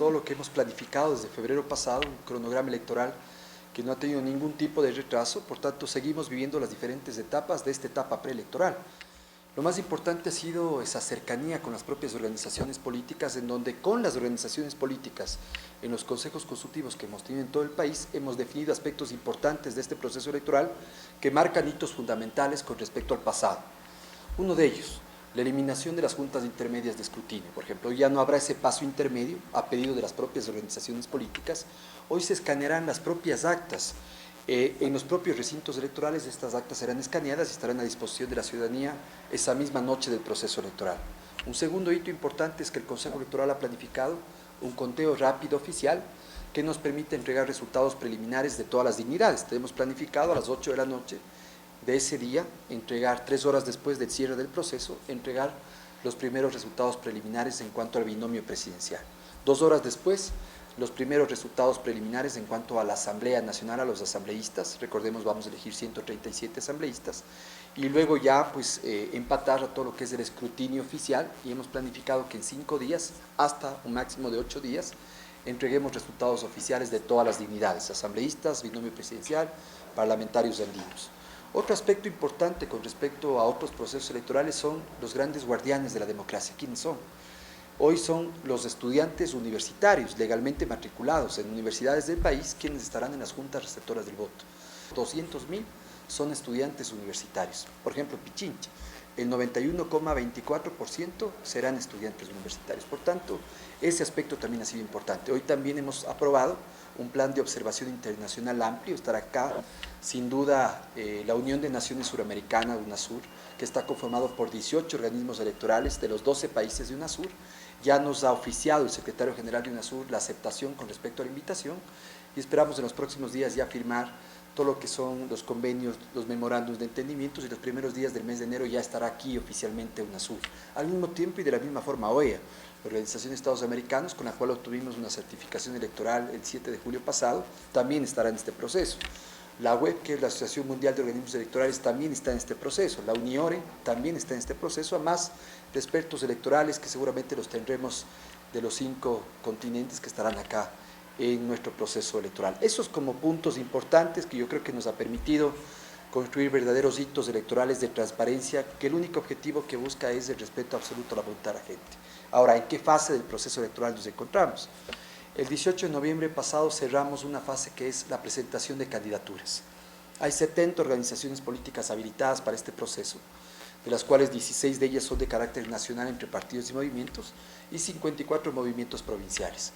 todo lo que hemos planificado desde febrero pasado, un cronograma electoral que no ha tenido ningún tipo de retraso, por tanto seguimos viviendo las diferentes etapas de esta etapa preelectoral. Lo más importante ha sido esa cercanía con las propias organizaciones políticas, en donde con las organizaciones políticas, en los consejos consultivos que hemos tenido en todo el país, hemos definido aspectos importantes de este proceso electoral que marcan hitos fundamentales con respecto al pasado. Uno de ellos, la eliminación de las juntas intermedias de escrutinio. Por ejemplo, ya no habrá ese paso intermedio a pedido de las propias organizaciones políticas. Hoy se escanearán las propias actas. En los propios recintos electorales estas actas serán escaneadas y estarán a disposición de la ciudadanía esa misma noche del proceso electoral. Un segundo hito importante es que el Consejo Electoral ha planificado un conteo rápido oficial que nos permite entregar resultados preliminares de todas las dignidades. Tenemos planificado a las 8 de la noche de ese día, entregar 3 horas después del cierre del proceso, entregar los primeros resultados preliminares en cuanto al binomio presidencial. 2 horas después, los primeros resultados preliminares en cuanto a la Asamblea Nacional, a los asambleístas. Recordemos, vamos a elegir 137 asambleístas, y luego ya pues empatar a todo lo que es el escrutinio oficial, y hemos planificado que en 5 días, hasta un máximo de 8 días, entreguemos resultados oficiales de todas las dignidades, asambleístas, binomio presidencial, parlamentarios andinos. Otro aspecto importante con respecto a otros procesos electorales son los grandes guardianes de la democracia. ¿Quiénes son? Hoy son los estudiantes universitarios legalmente matriculados en universidades del país quienes estarán en las juntas receptoras del voto. 200.000 son estudiantes universitarios. Por ejemplo, Pichincha, el 91,24% serán estudiantes universitarios. Por tanto, ese aspecto también ha sido importante. Hoy también hemos aprobado un plan de observación internacional amplio. Estará acá, sin duda, la Unión de Naciones Suramericanas, UNASUR, que está conformado por 18 organismos electorales de los 12 países de UNASUR. Ya nos ha oficiado el secretario general de UNASUR la aceptación con respecto a la invitación, y esperamos en los próximos días ya firmar todo lo que son los convenios, los memorándums de entendimientos, y los primeros días del mes de enero ya estará aquí oficialmente UNASUR. Al mismo tiempo y de la misma forma OEA, la Organización de Estados Americanos, con la cual obtuvimos una certificación electoral el 7 de julio pasado, también estará en este proceso. La web, que es la Asociación Mundial de Organismos Electorales, también está en este proceso. La UNIORE también está en este proceso, además de expertos electorales que seguramente los tendremos de los 5 continentes que estarán acá en nuestro proceso electoral. Esos como puntos importantes que yo creo que nos ha permitido construir verdaderos hitos electorales de transparencia, que el único objetivo que busca es el respeto absoluto a la voluntad de la gente. Ahora, ¿en qué fase del proceso electoral nos encontramos? El 18 de noviembre pasado cerramos una fase que es la presentación de candidaturas. Hay 70 organizaciones políticas habilitadas para este proceso, de las cuales 16 de ellas son de carácter nacional entre partidos y movimientos, y 54 movimientos provinciales.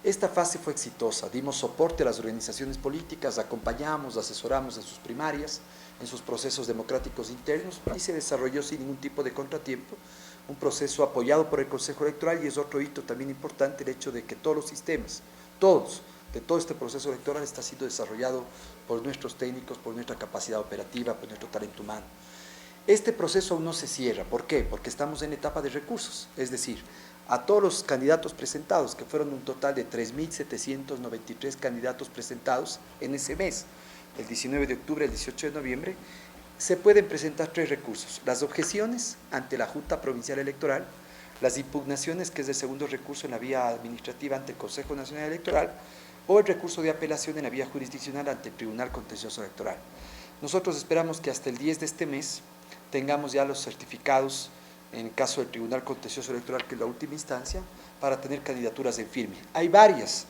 Esta fase fue exitosa, dimos soporte a las organizaciones políticas, acompañamos, asesoramos en sus primarias, en sus procesos democráticos internos, y se desarrolló sin ningún tipo de contratiempo un proceso apoyado por el Consejo Electoral. Y es otro hito también importante el hecho de que todos los sistemas, de todo este proceso electoral está siendo desarrollado por nuestros técnicos, por nuestra capacidad operativa, por nuestro talento humano. Este proceso aún no se cierra. ¿Por qué? Porque estamos en etapa de recursos, es decir, a todos los candidatos presentados, que fueron un total de 3.793 candidatos presentados en ese mes, del 19 de octubre al 18 de noviembre, se pueden presentar 3 recursos: las objeciones ante la Junta Provincial Electoral, las impugnaciones, que es el segundo recurso en la vía administrativa ante el Consejo Nacional Electoral, o el recurso de apelación en la vía jurisdiccional ante el Tribunal Contencioso Electoral. Nosotros esperamos que hasta el 10 de este mes tengamos ya los certificados, en el caso del Tribunal Contencioso Electoral, que es la última instancia, para tener candidaturas en firme. Hay varias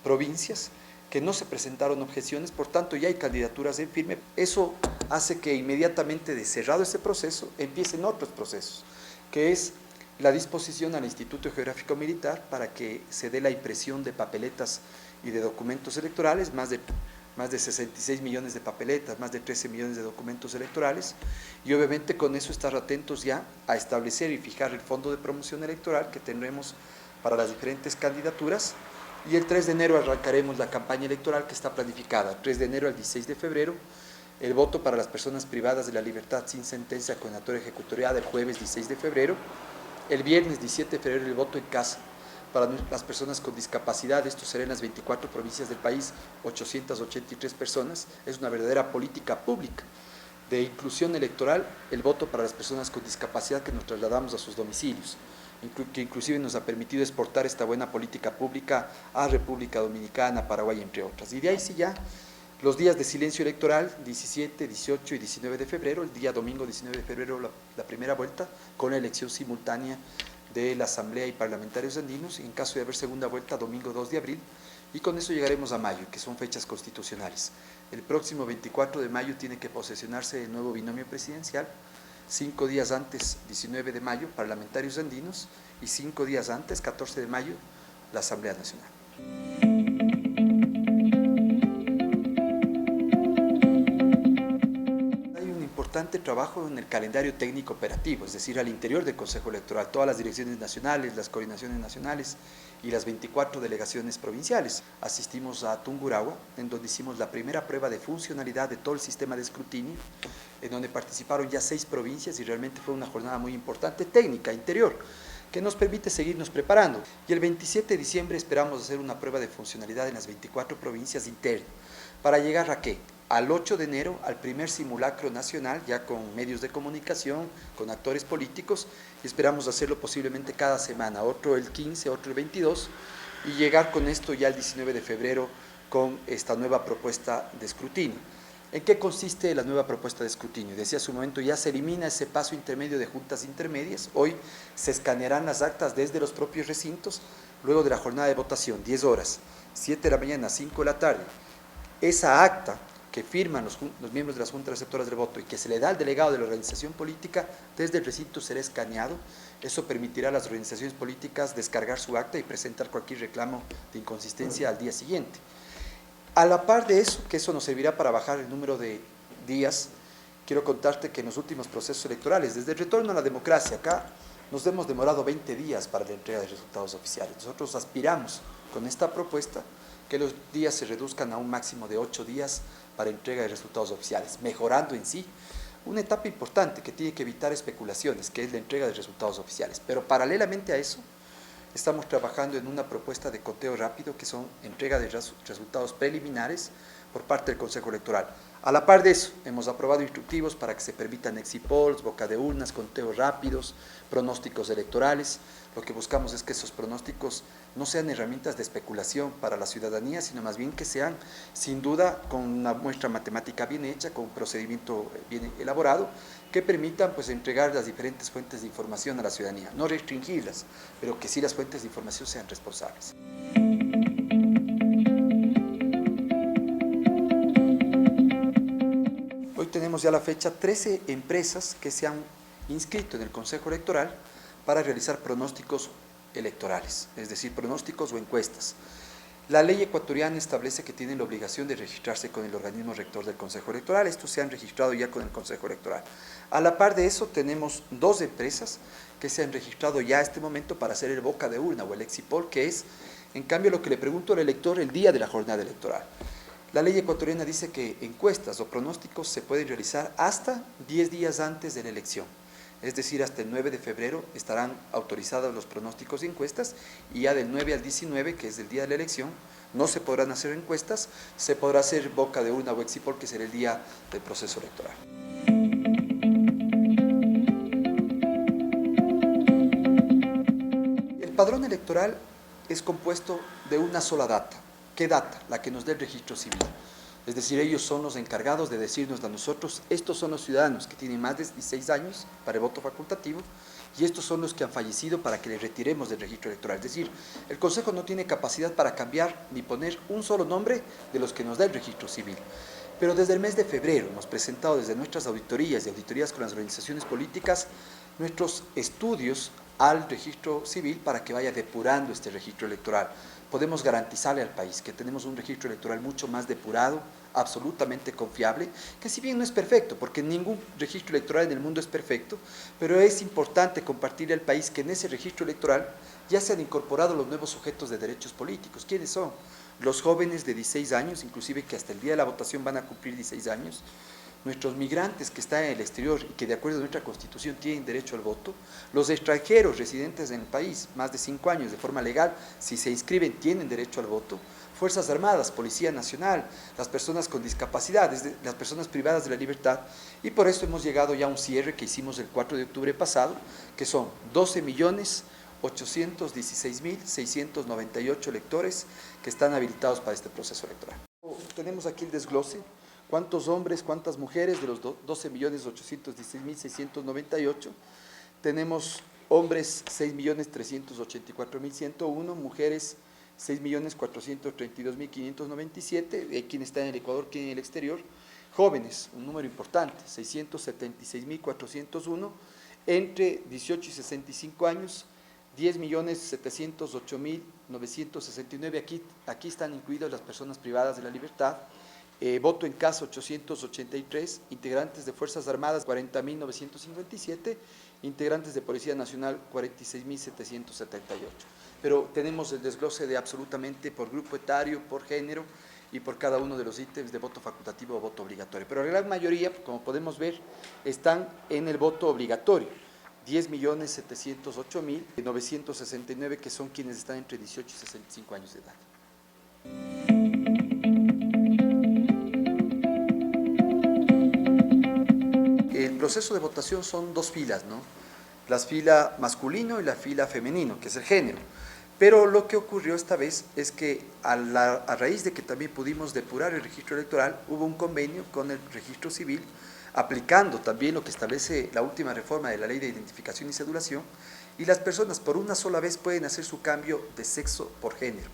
provincias que no se presentaron objeciones, por tanto ya hay candidaturas en firme. Eso hace que inmediatamente de cerrado este proceso empiecen otros procesos, que es la disposición al Instituto Geográfico Militar para que se dé la impresión de papeletas y de documentos electorales, más de 66 millones de papeletas, más de 13 millones de documentos electorales, y obviamente con eso estar atentos ya a establecer y fijar el fondo de promoción electoral que tendremos para las diferentes candidaturas. Y el 3 de enero arrancaremos la campaña electoral que está planificada, 3 de enero al 16 de febrero, el voto para las personas privadas de la libertad sin sentencia condenatoria ejecutoriada el jueves 16 de febrero, el viernes 17 de febrero el voto en casa para las personas con discapacidad. Esto será en las 24 provincias del país, 883 personas. Es una verdadera política pública de inclusión electoral, el voto para las personas con discapacidad, que nos trasladamos a sus domicilios. que inclusive nos ha permitido exportar esta buena política pública a República Dominicana, Paraguay, entre otras. Y de ahí sí ya los días de silencio electoral, 17, 18 y 19 de febrero, el día domingo 19 de febrero la primera vuelta, con la elección simultánea de la Asamblea y parlamentarios andinos, y en caso de haber segunda vuelta, domingo 2 de abril, y con eso llegaremos a mayo, que son fechas constitucionales. El próximo 24 de mayo tiene que posesionarse el nuevo binomio presidencial, 5 días antes, 19 de mayo, parlamentarios andinos, y 5 días antes, 14 de mayo, la Asamblea Nacional. Importante trabajo en el calendario técnico operativo, es decir, al interior del Consejo Electoral, todas las direcciones nacionales, las coordinaciones nacionales y las 24 delegaciones provinciales. Asistimos a Tungurahua, en donde hicimos la primera prueba de funcionalidad de todo el sistema de escrutinio, en donde participaron ya 6 provincias y realmente fue una jornada muy importante, técnica, interior, que nos permite seguirnos preparando. Y el 27 de diciembre esperamos hacer una prueba de funcionalidad en las 24 provincias internas, para llegar a ¿qué? Al 8 de enero, al primer simulacro nacional, ya con medios de comunicación, con actores políticos, y esperamos hacerlo posiblemente cada semana, otro el 15, otro el 22, y llegar con esto ya el 19 de febrero con esta nueva propuesta de escrutinio. ¿En qué consiste la nueva propuesta de escrutinio? Decía hace un momento, ya se elimina ese paso intermedio de juntas intermedias, hoy se escanearán las actas desde los propios recintos, luego de la jornada de votación, 10 horas, 7 de la mañana, 5 de la tarde, esa acta que firman los miembros de las juntas receptoras del voto y que se le da al delegado de la organización política, desde el recinto será escaneado. Eso permitirá a las organizaciones políticas descargar su acta y presentar cualquier reclamo de inconsistencia al día siguiente. A la par de eso, que eso nos servirá para bajar el número de días, quiero contarte que en los últimos procesos electorales, desde el retorno a la democracia, acá nos hemos demorado 20 días para la entrega de resultados oficiales. Nosotros aspiramos con esta propuesta que los días se reduzcan a un máximo de 8 días para entrega de resultados oficiales, mejorando en sí una etapa importante que tiene que evitar especulaciones, que es la entrega de resultados oficiales. Pero paralelamente a eso, estamos trabajando en una propuesta de conteo rápido, que son entrega de resultados preliminares por parte del Consejo Electoral. A la par de eso, hemos aprobado instructivos para que se permitan exit polls, boca de urnas, conteos rápidos, pronósticos electorales. Lo que buscamos es que esos pronósticos no sean herramientas de especulación para la ciudadanía, sino más bien que sean, sin duda, con una muestra matemática bien hecha, con un procedimiento bien elaborado, que permitan pues entregar las diferentes fuentes de información a la ciudadanía, no restringirlas, pero que sí las fuentes de información sean responsables. Hoy tenemos ya la fecha 13 empresas que se han inscrito en el Consejo Electoral para realizar pronósticos electorales, es decir, pronósticos o encuestas. La ley ecuatoriana establece que tienen la obligación de registrarse con el organismo rector del Consejo Electoral. Estos se han registrado ya con el Consejo Electoral. A la par de eso, tenemos 2 empresas que se han registrado ya a este momento para hacer el boca de urna o el exit poll, que es, en cambio, lo que le pregunto al elector el día de la jornada electoral. La ley ecuatoriana dice que encuestas o pronósticos se pueden realizar hasta 10 días antes de la elección. Es decir, hasta el 9 de febrero estarán autorizados los pronósticos y encuestas, y ya del 9 al 19, que es el día de la elección, no se podrán hacer encuestas, se podrá hacer boca de urna o exit poll, que será el día del proceso electoral. El padrón electoral es compuesto de una sola data. ¿Qué data? La que nos dé el registro civil. Es decir, ellos son los encargados de decirnos a nosotros, estos son los ciudadanos que tienen más de 16 años para el voto facultativo, y estos son los que han fallecido para que les retiremos del registro electoral. Es decir, el Consejo no tiene capacidad para cambiar ni poner un solo nombre de los que nos da el registro civil. Pero desde el mes de febrero hemos presentado desde nuestras auditorías y auditorías con las organizaciones políticas nuestros estudios al registro civil para que vaya depurando este registro electoral. Podemos garantizarle al país que tenemos un registro electoral mucho más depurado, absolutamente confiable, que si bien no es perfecto, porque ningún registro electoral en el mundo es perfecto, pero es importante compartirle al país que en ese registro electoral ya se han incorporado los nuevos sujetos de derechos políticos. ¿Quiénes son? Los jóvenes de 16 años, inclusive que hasta el día de la votación van a cumplir 16 años, nuestros migrantes que están en el exterior y que de acuerdo a nuestra Constitución tienen derecho al voto, los extranjeros residentes en el país, más de 5 años de forma legal, si se inscriben tienen derecho al voto, Fuerzas Armadas, Policía Nacional, las personas con discapacidad, las personas privadas de la libertad, y por eso hemos llegado ya a un cierre que hicimos el 4 de octubre pasado, que son 12 millones 816.698 electores que están habilitados para este proceso electoral. Tenemos aquí el desglose, cuántos hombres, cuántas mujeres de los 12.816.698. Tenemos hombres 6.384.101, mujeres 6.432.597, quien está en el Ecuador, quien en el exterior. Jóvenes, un número importante, 676.401, entre 18 y 65 años, 10.708.969, aquí están incluidas las personas privadas de la libertad. Voto en casa 883, integrantes de Fuerzas Armadas 40.957, integrantes de Policía Nacional 46.778. Pero tenemos el desglose de absolutamente por grupo etario, por género y por cada uno de los ítems de voto facultativo o voto obligatorio. Pero la gran mayoría, como podemos ver, están en el voto obligatorio. 10.708.969 que son quienes están entre 18 y 65 años de edad. El proceso de votación son dos filas, ¿no? La fila masculino y la fila femenino, que es el género. Pero lo que ocurrió esta vez es que a raíz de que también pudimos depurar el registro electoral, hubo un convenio con el registro civil, aplicando también lo que establece la última reforma de la Ley de Identificación y Cedulación, y las personas por una sola vez pueden hacer su cambio de sexo por género.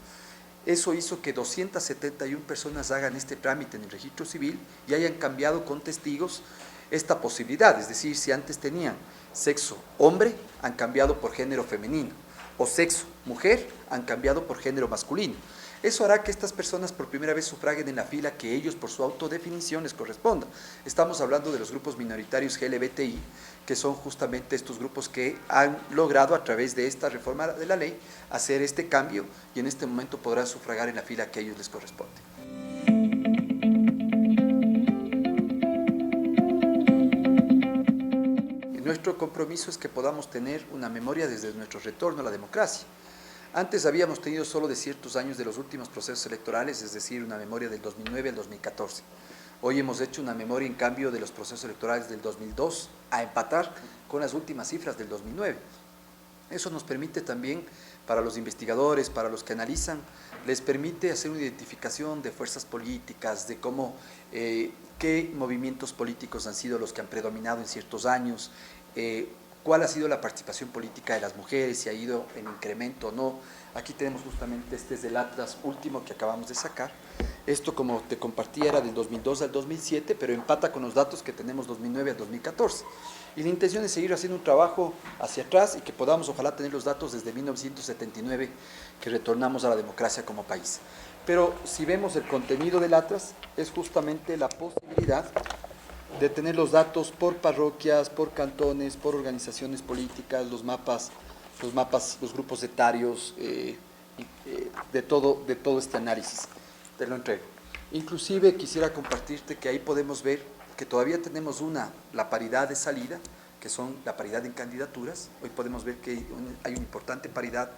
Eso hizo que 271 personas hagan este trámite en el registro civil y hayan cambiado con testigos esta posibilidad, es decir, si antes tenían sexo hombre, han cambiado por género femenino, o sexo mujer, han cambiado por género masculino. Eso hará que estas personas por primera vez sufraguen en la fila que ellos por su autodefinición les corresponda. Estamos hablando de los grupos minoritarios LGBTI, que son justamente estos grupos que han logrado a través de esta reforma de la ley hacer este cambio y en este momento podrán sufragar en la fila que a ellos les corresponde. Nuestro compromiso es que podamos tener una memoria desde nuestro retorno a la democracia. Antes habíamos tenido solo de ciertos años de los últimos procesos electorales, es decir, una memoria del 2009 al 2014. Hoy hemos hecho una memoria, en cambio, de los procesos electorales del 2002 a empatar con las últimas cifras del 2009. Eso nos permite también, para los investigadores, para los que analizan, les permite hacer una identificación de fuerzas políticas, de cómo, qué movimientos políticos han sido los que han predominado en ciertos años, cuál ha sido la participación política de las mujeres, si ha ido en incremento o no. Aquí tenemos justamente, este es del Atlas último que acabamos de sacar. Esto, como te compartí, era del 2002 al 2007, pero empata con los datos que tenemos 2009 al 2014. Y la intención es seguir haciendo un trabajo hacia atrás y que podamos, ojalá, tener los datos desde 1979, que retornamos a la democracia como país. Pero si vemos el contenido del Atlas, es justamente la posibilidad de tener los datos por parroquias, por cantones, por organizaciones políticas, los mapas, los grupos etarios, de todo este análisis. Te lo entrego. Inclusive quisiera compartirte que ahí podemos ver que todavía tenemos la paridad de salida, que son la paridad en candidaturas. Hoy podemos ver que hay una importante paridad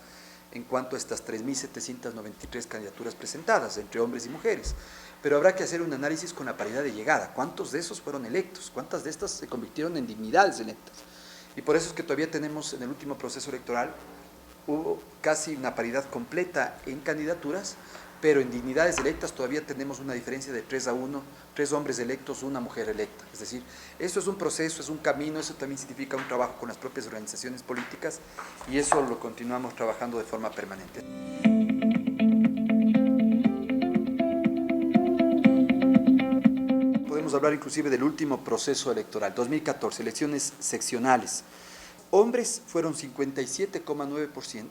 en cuanto a estas 3.793 candidaturas presentadas entre hombres y mujeres. Pero habrá que hacer un análisis con la paridad de llegada. ¿Cuántos de esos fueron electos? ¿Cuántas de estas se convirtieron en dignidades electas? Y por eso es que todavía tenemos, en el último proceso electoral, hubo casi una paridad completa en candidaturas, pero en dignidades electas todavía tenemos una diferencia de 3-1, 3 hombres electos, 1 mujer electa. Es decir, eso es un proceso, es un camino, eso también significa un trabajo con las propias organizaciones políticas y eso lo continuamos trabajando de forma permanente. Podemos hablar inclusive del último proceso electoral, 2014, elecciones seccionales. Hombres fueron 57,9%,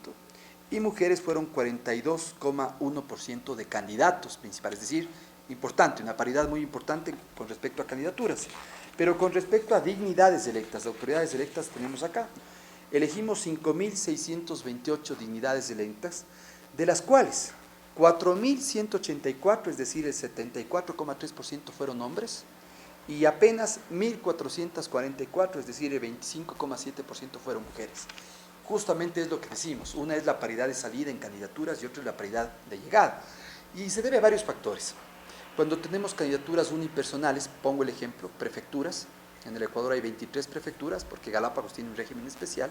y mujeres fueron 42,1% de candidatos principales, es decir, importante, una paridad muy importante con respecto a candidaturas. Pero con respecto a dignidades electas, autoridades electas, tenemos acá, elegimos 5.628 dignidades electas, de las cuales 4.184, es decir, el 74,3% fueron hombres, y apenas 1.444, es decir, el 25,7% fueron mujeres. Justamente es lo que decimos, una es la paridad de salida en candidaturas y otra es la paridad de llegada. Y se debe a varios factores. Cuando tenemos candidaturas unipersonales, pongo el ejemplo, prefecturas, en el Ecuador hay 23 prefecturas, porque Galápagos tiene un régimen especial.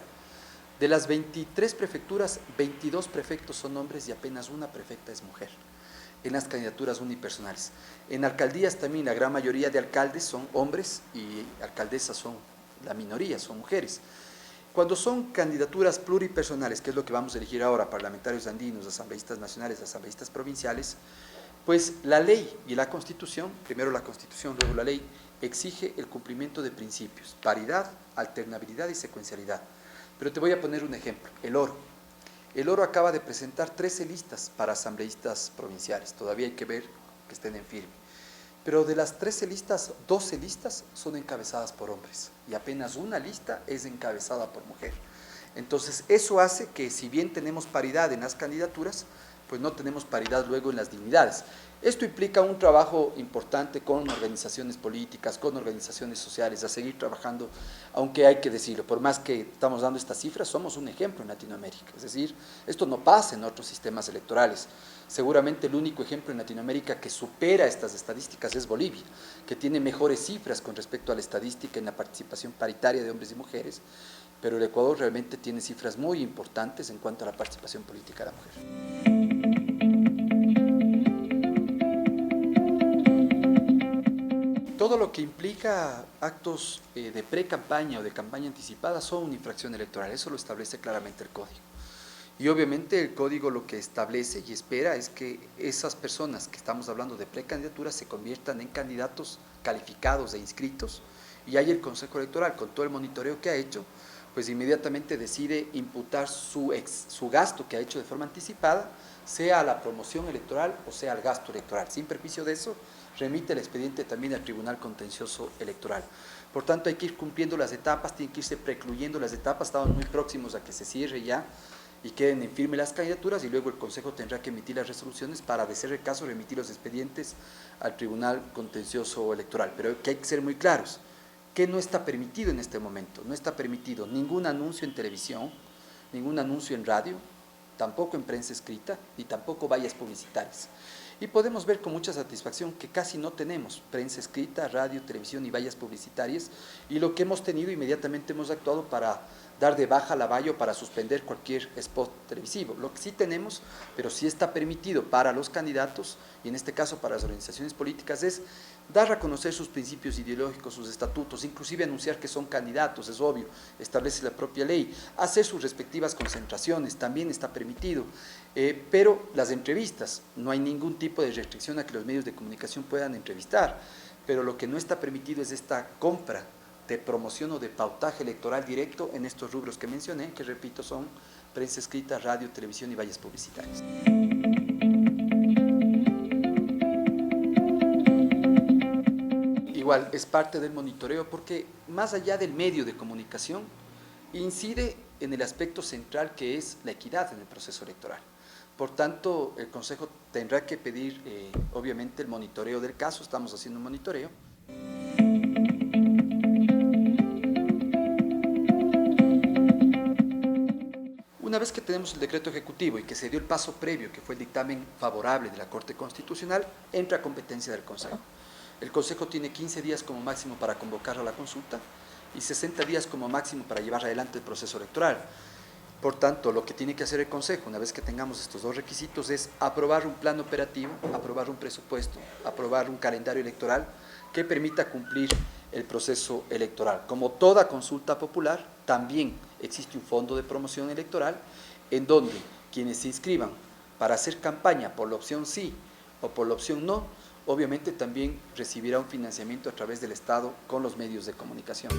De las 23 prefecturas, 22 prefectos son hombres y apenas una prefecta es mujer en las candidaturas unipersonales. En alcaldías también la gran mayoría de alcaldes son hombres y alcaldesas son la minoría, son mujeres. Cuando son candidaturas pluripersonales, que es lo que vamos a elegir ahora, parlamentarios andinos, asambleístas nacionales, asambleístas provinciales, pues la ley y la Constitución, primero la Constitución, luego la ley, exige el cumplimiento de principios, paridad, alternabilidad y secuencialidad. Pero te voy a poner un ejemplo, el Oro. El Oro acaba de presentar 13 listas para asambleístas provinciales, todavía hay que ver que estén en firme. Pero de las 13 listas, 12 listas son encabezadas por hombres y apenas una lista es encabezada por mujer. Entonces eso hace que si bien tenemos paridad en las candidaturas, pues no tenemos paridad luego en las dignidades. Esto implica un trabajo importante con organizaciones políticas, con organizaciones sociales, a seguir trabajando, aunque hay que decirlo, por más que estamos dando estas cifras, somos un ejemplo en Latinoamérica. Es decir, esto no pasa en otros sistemas electorales. Seguramente el único ejemplo en Latinoamérica que supera estas estadísticas es Bolivia, que tiene mejores cifras con respecto a la estadística en la participación paritaria de hombres y mujeres, pero el Ecuador realmente tiene cifras muy importantes en cuanto a la participación política de la mujer. Todo lo que implica actos de pre-campaña o de campaña anticipada son una infracción electoral, eso lo establece claramente el código. Y obviamente el código lo que establece y espera es que esas personas que estamos hablando de precandidaturas se conviertan en candidatos calificados e inscritos, y ahí el Consejo Electoral, con todo el monitoreo que ha hecho, pues inmediatamente decide imputar su gasto que ha hecho de forma anticipada, sea a la promoción electoral o sea al gasto electoral. Sin perjuicio de eso, remite el expediente también al Tribunal Contencioso Electoral. Por tanto, hay que ir cumpliendo las etapas, tienen que irse precluyendo las etapas, estamos muy próximos a que se cierre ya y queden en firme las candidaturas, y luego el Consejo tendrá que emitir las resoluciones para, de ser el caso, remitir los expedientes al Tribunal Contencioso Electoral. Pero que hay que ser muy claros, que no está permitido en este momento, no está permitido ningún anuncio en televisión, ningún anuncio en radio, tampoco en prensa escrita, ni tampoco vallas publicitarias. Y podemos ver con mucha satisfacción que casi no tenemos prensa escrita, radio, televisión y vallas publicitarias, y lo que hemos tenido, inmediatamente hemos actuado para dar de baja la valla o para suspender cualquier spot televisivo. Lo que sí tenemos, pero sí está permitido para los candidatos, y en este caso para las organizaciones políticas, es dar a conocer sus principios ideológicos, sus estatutos, inclusive anunciar que son candidatos, es obvio, establece la propia ley, hacer sus respectivas concentraciones, también está permitido, pero las entrevistas, no hay ningún tipo de restricción a que los medios de comunicación puedan entrevistar, pero lo que no está permitido es esta compra de promoción o de pautaje electoral directo en estos rubros que mencioné, que repito son prensa escrita, radio, televisión y vallas publicitarias. Igual es parte del monitoreo porque más allá del medio de comunicación incide en el aspecto central que es la equidad en el proceso electoral. Por tanto, el Consejo tendrá que pedir obviamente el monitoreo del caso, estamos haciendo un monitoreo. Una vez que tenemos el decreto ejecutivo y que se dio el paso previo, que fue el dictamen favorable de la Corte Constitucional, entra a competencia del Consejo. El Consejo tiene 15 días como máximo para convocar a la consulta y 60 días como máximo para llevar adelante el proceso electoral. Por tanto, lo que tiene que hacer el Consejo, una vez que tengamos estos dos requisitos, es aprobar un plan operativo, aprobar un presupuesto, aprobar un calendario electoral que permita cumplir el proceso electoral. Como toda consulta popular, también existe un fondo de promoción electoral en donde quienes se inscriban para hacer campaña por la opción sí o por la opción no, obviamente también recibirá un financiamiento a través del Estado con los medios de comunicación.